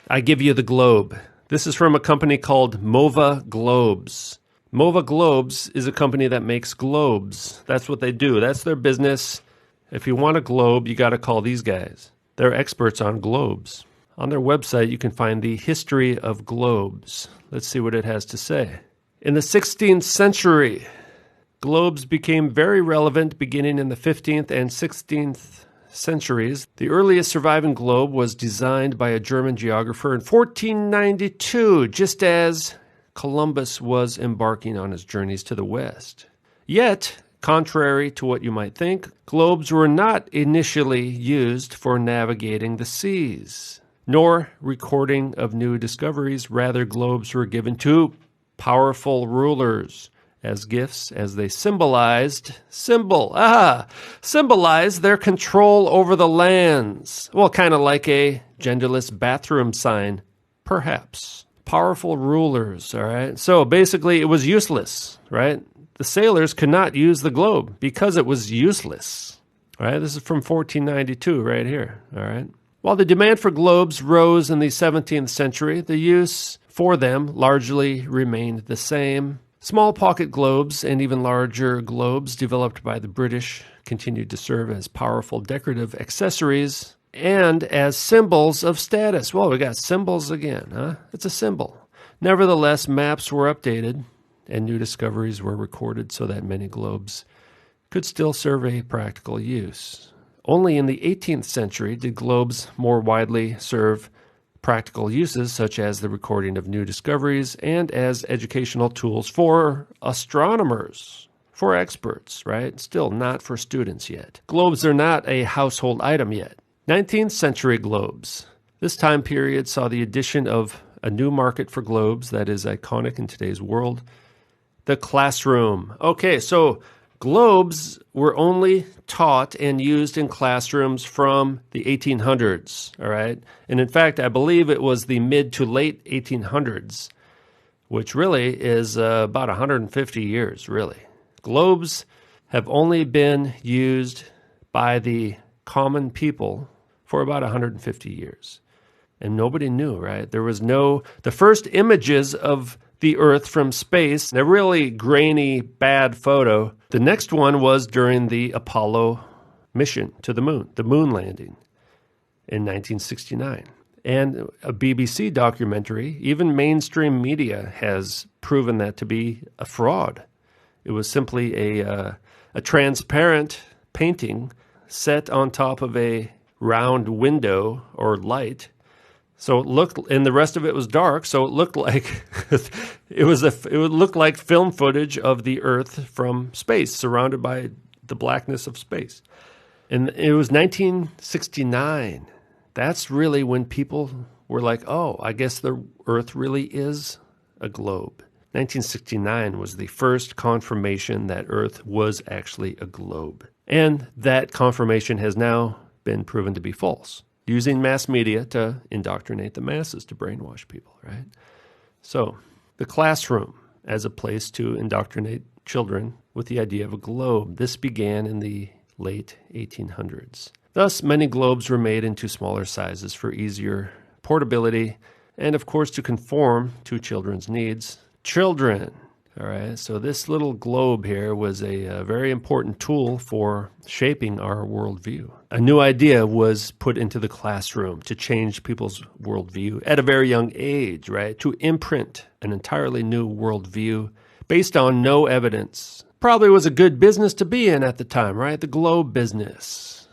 I give you the globe. This is from a company called Mova Globes. Mova Globes is a company that makes globes. That's what they do. That's their business. If you want a globe, you got to call these guys. They're experts on globes. On their website, you can find the history of globes. Let's see what it has to say. In the 16th century, globes became very relevant beginning in the 15th and 16th centuries. The earliest surviving globe was designed by a German geographer in 1492, just as Columbus was embarking on his journeys to the west. Yet, contrary to what you might think, globes were not initially used for navigating the seas, nor recording of new discoveries. Rather, globes were given to powerful rulers as gifts, as they symbolized their control over the lands. Well, kind of like a genderless bathroom sign, perhaps. Powerful rulers, all right? So basically, it was useless, right? The sailors could not use the globe because it was useless, all right? This is from 1492 right here, all right? While the demand for globes rose in the 17th century, the use for them largely remained the same. Small pocket globes and even larger globes developed by the British continued to serve as powerful decorative accessories and as symbols of status. Well, we got symbols again, huh? It's a symbol. Nevertheless, maps were updated and new discoveries were recorded so that many globes could still serve a practical use. Only in the 18th century did globes more widely serve practical uses, such as the recording of new discoveries and as educational tools for astronomers, for experts, right? Still not for students yet. Globes are not a household item yet. 19th century globes. This time period saw the addition of a new market for globes that is iconic in today's world, the classroom. Okay, so globes were only taught and used in classrooms from the 1800s, all right? And in fact, I believe it was the mid to late 1800s, which really is about 150 years, really. Globes have only been used by the common people for about 150 years. And nobody knew, right? The first images of the Earth from space, a really grainy, bad photo. The next one was during the Apollo mission to the moon landing in 1969. And a BBC documentary, even mainstream media has proven that to be a fraud. It was simply a transparent painting set on top of a round window or light. So it looked, and the rest of it was dark. So it looked like it would look like film footage of the Earth from space, surrounded by the blackness of space. And it was 1969. That's really when people were like, "Oh, I guess the Earth really is a globe." 1969 was the first confirmation that Earth was actually a globe, and that confirmation has now been proven to be false, using mass media to indoctrinate the masses, to brainwash people, right? So the classroom as a place to indoctrinate children with the idea of a globe. This began in the late 1800s. Thus, many globes were made into smaller sizes for easier portability and, of course, to conform to children's needs. Children. All right, so this little globe here was a very important tool for shaping our worldview. A new idea was put into the classroom to change people's worldview at a very young age, right? To imprint an entirely new worldview based on no evidence. Probably was a good business to be in at the time, right? The globe business.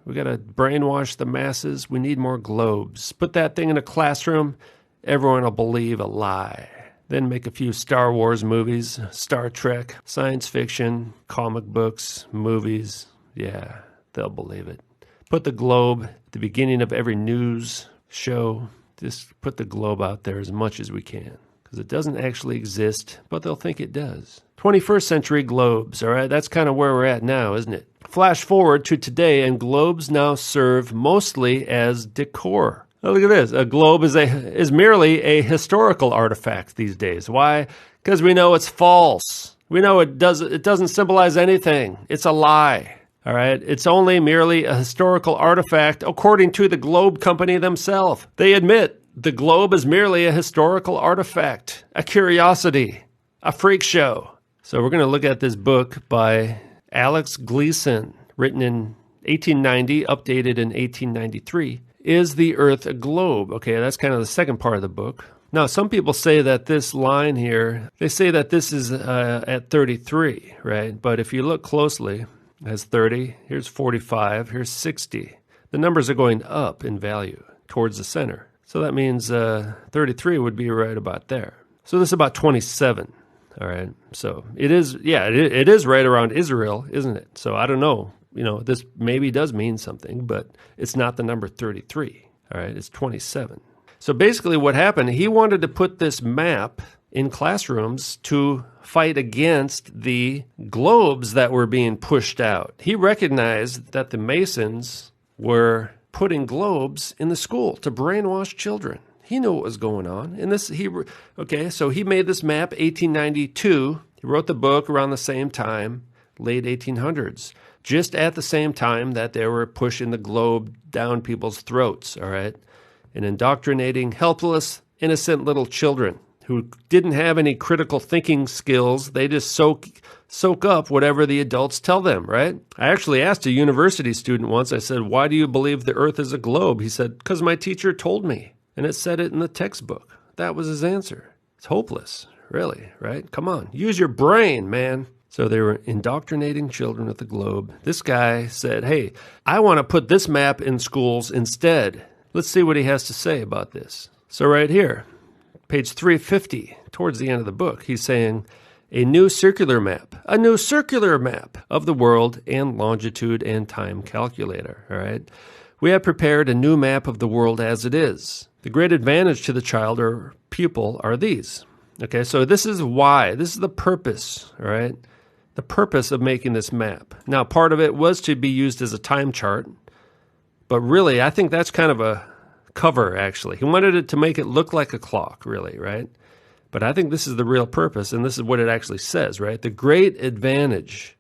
We got to brainwash the masses. We need more globes. Put that thing in a classroom, everyone will believe a lie. Then make a few Star Wars movies, Star Trek, science fiction, comic books, movies. Yeah, they'll believe it. Put the globe at the beginning of every news show. Just put the globe out there as much as we can, because it doesn't actually exist, but they'll think it does. 21st century globes, all right? That's kind of where we're at now, isn't it? Flash forward to today, and globes now serve mostly as decor. Oh, look at this. A globe is merely a historical artifact these days. Why? Because we know it's false. We know it doesn't symbolize anything. It's a lie. All right? It's only merely a historical artifact according to the Globe Company themselves. They admit the globe is merely a historical artifact, a curiosity, a freak show. So we're going to look at this book by Alex Gleason, written in 1890, updated in 1893. Is the Earth a globe? Okay, that's kind of the second part of the book. Now, some people say that this line here, they say that this is at 33, right? But if you look closely, it has 30, here's 45, here's 60. The numbers are going up in value towards the center. So that means 33 would be right about there. So this is about 27, all right? So it is, it is right around Israel, isn't it? So I don't know. This maybe does mean something, but it's not the number 33, all right? It's 27. So basically what happened, he wanted to put this map in classrooms to fight against the globes that were being pushed out. He recognized that the Masons were putting globes in the school to brainwash children. He knew what was going on. And so he made this map 1892. He wrote the book around the same time, late 1800s, just at the same time that they were pushing the globe down people's throats, all right? And indoctrinating helpless, innocent little children who didn't have any critical thinking skills. They just soak up whatever the adults tell them, right? I actually asked a university student once, I said, why do you believe the Earth is a globe? He said, because my teacher told me, and it said it in the textbook. That was his answer. It's hopeless, really, right? Come on, use your brain, man. So they were indoctrinating children with the globe. This guy said, hey, I want to put this map in schools instead. Let's see what he has to say about this. So right here, page 350, towards the end of the book, he's saying, a new circular map of the world and longitude and time calculator, all right? We have prepared a new map of the world as it is. The great advantage to the child or pupil are these. Okay, so this is why, this is the purpose, all right? The purpose of making this map. Now, part of it was to be used as a time chart, but really, I think that's kind of a cover, actually. He wanted it to make it look like a clock, really, right? But I think this is the real purpose, and this is what it actually says, right? The great advantage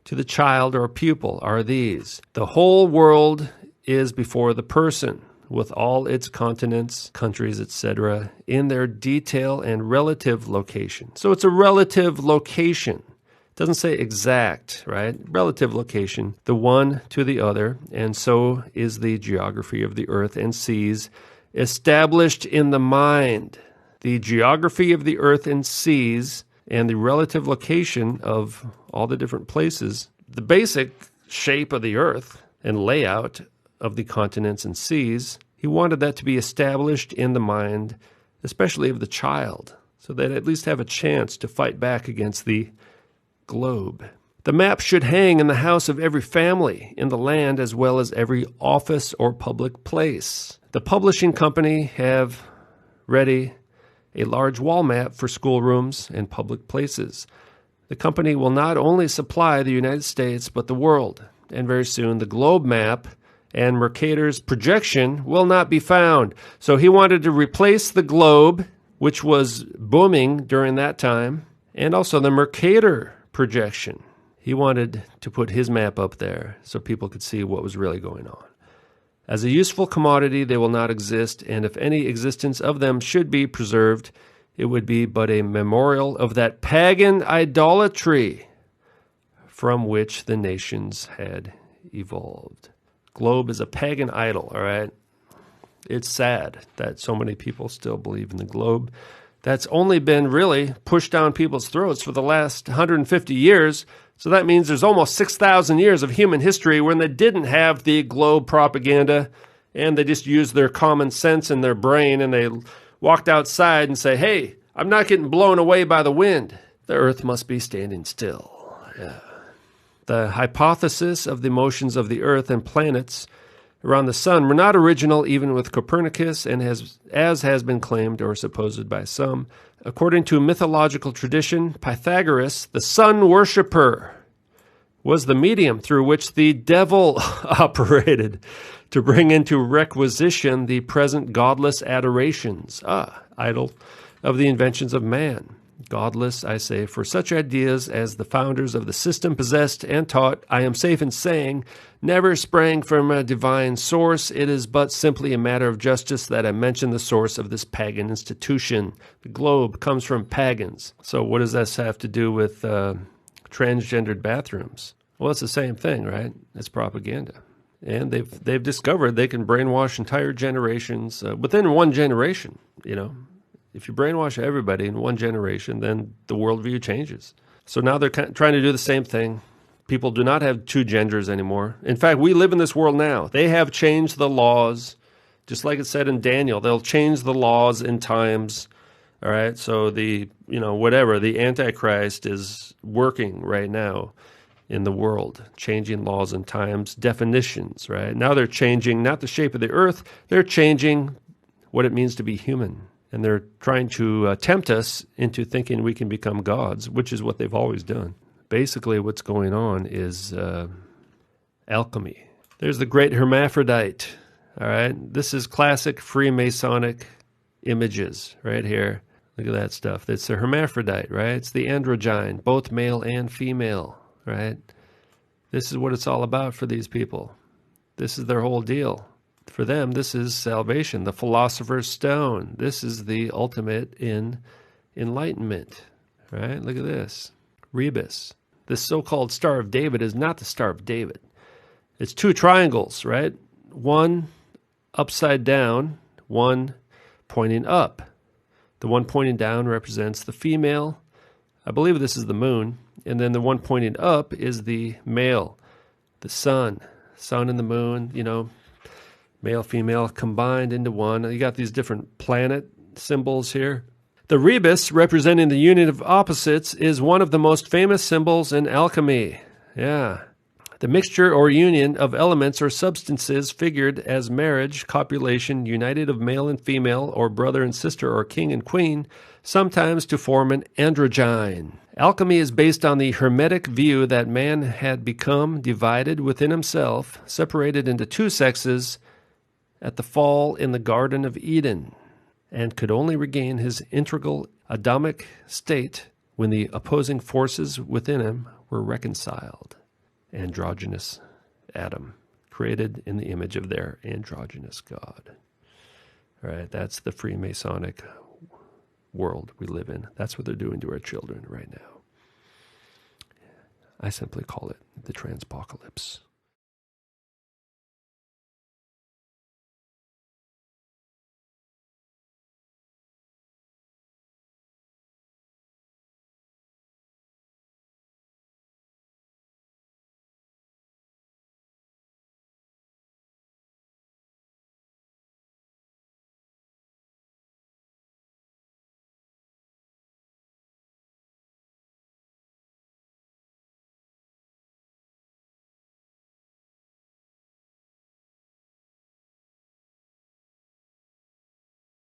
to the child or pupil are these. The whole world is before the person, with all its continents, countries, etc., in their detail and relative location. So it's a relative location. It doesn't say exact, right? Relative location, the one to the other, and so is the geography of the earth and seas established in the mind. The geography of the earth and seas and the relative location of all the different places, the basic shape of the earth and layout of the continents and seas, he wanted that to be established in the mind, especially of the child, so that at least have a chance to fight back against the globe. The map should hang in the house of every family in the land as well as every office or public place. The publishing company have ready a large wall map for schoolrooms and public places. The company will not only supply the United States, but the world, and very soon the globe map and Mercator's projection will not be found. So he wanted to replace the globe, which was booming during that time, and also the Mercator projection. He wanted to put his map up there so people could see what was really going on. As a useful commodity, they will not exist, and if any existence of them should be preserved, it would be but a memorial of that pagan idolatry from which the nations had evolved. Globe is a pagan idol, all right? It's sad that so many people still believe in the globe. That's only been really pushed down people's throats for the last 150 years. So that means there's almost 6,000 years of human history when they didn't have the globe propaganda and they just used their common sense and their brain and they walked outside and say, hey, I'm not getting blown away by the wind. The earth must be standing still. Yeah. The hypothesis of the motions of the earth and planets around the sun were not original even with Copernicus and as has been claimed or supposed by some. According to mythological tradition, Pythagoras, the sun worshipper, was the medium through which the devil operated to bring into requisition the present godless adorations, idol, of the inventions of man. Godless, I say, for such ideas as the founders of the system possessed and taught, I am safe in saying, never sprang from a divine source. It is but simply a matter of justice that I mention the source of this pagan institution. The globe comes from pagans. So what does this have to do with transgendered bathrooms? Well, it's the same thing, right? It's propaganda. And they've discovered they can brainwash entire generations within one generation, you know. If you brainwash everybody in one generation, then the worldview changes. So now they're trying to do the same thing. People do not have two genders anymore. In fact, we live in this world now. They have changed the laws, just like it said in Daniel. They'll change the laws in times. All right, so the Antichrist is working right now in the world, changing laws and times, definitions, right? Now they're changing not the shape of the earth, they're changing what it means to be human. And they're trying to tempt us into thinking we can become gods, which is what they've always done. Basically, what's going on is alchemy. There's the great hermaphrodite, all right? This is classic Freemasonic images right here. Look at that stuff. It's a hermaphrodite, right? It's the androgyne, both male and female, right? This is what it's all about for these people. This is their whole deal. For them, this is salvation, the philosopher's stone. This is the ultimate in enlightenment, right? Look at this. Rebus. This so-called Star of David is not the Star of David. It's two triangles, right? One upside down, one pointing up. The one pointing down represents the female. I believe this is the moon. And then the one pointing up is the male, the sun. Sun and the moon, you know, male, female combined into one. You got these different planet symbols here. The rebus, representing the union of opposites, is one of the most famous symbols in alchemy. Yeah. The mixture or union of elements or substances figured as marriage, copulation, united of male and female, or brother and sister, or king and queen, sometimes to form an androgyne. Alchemy is based on the Hermetic view that man had become divided within himself, separated into two sexes, at the fall in the Garden of Eden, and could only regain his integral Adamic state when the opposing forces within him were reconciled. Androgynous Adam, created in the image of their androgynous God. All right, that's the Freemasonic world we live in. That's what they're doing to our children right now. I simply call it the transpocalypse.